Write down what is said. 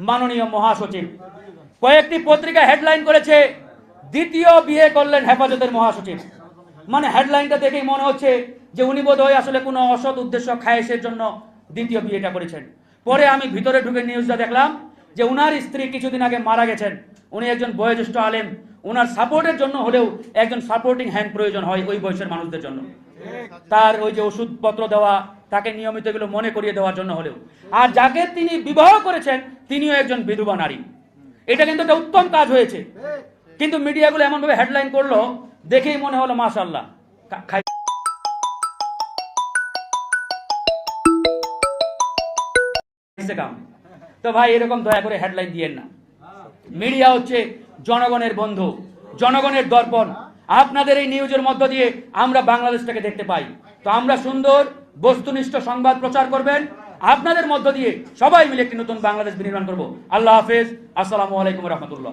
মাননীয় মহাসচিব। কয়েকটি পত্রিকা হেডলাইন করেছে দ্বিতীয় বিয়ে করলেন হেফাজতের মহাসচিব। মানে হেডলাইনটা দেখেই মনে হচ্ছে যে উনি বোধহয় আসলে কোনো অসৎ উদ্দেশ্য খায়েশের জন্য দ্বিতীয় বিয়েটা করেছেন। পরে আমি ভিতরে ঢুকে নিউজটা দেখলাম যে উনার স্ত্রী কিছুদিন আগে মারা গেছেন। উনি একজন বয়োজ্যেষ্ঠ আলেম, ওনার সাপোর্টের জন্য হলেও একজন সাপোর্টিং হ্যান্ড প্রয়োজন হয় ওই বয়সের মানুষদের জন্য। তার ওই যে ওষুধপত্র দেওয়া, তাকে নিয়মিত এগুলো মনে করিয়ে দেওয়ার জন্য হলেও। আর যাকে তিনি বিবাহ করেছেন তিনিও একজন বিধবা নারী। এটা কিন্তু একটা উত্তম কাজ হয়েছে, কিন্তু মিডিয়াগুলো এমনভাবে হেডলাইন করলো দেখেই মনে হলো মাশাআল্লাহ। তো ভাই এরকম দয়া করে হেডলাইন দিয়েন না। মিডিয়া হচ্ছে জনগণের বন্ধু, জনগণের দর্পণ। আপনাদের এই নিউজের মধ্য দিয়ে আমরা বাংলাদেশটাকে দেখতে পাই। তো আমরা সুন্দর বস্তুনিষ্ঠ সংবাদ প্রচার করবেন, আপনাদের মধ্য দিয়ে সবাই মিলে একটি নতুন বাংলাদেশ বিনির্মাণ করব। আল্লাহ হাফেজ, আসসালামু আলাইকুম রহমতুল্লাহ।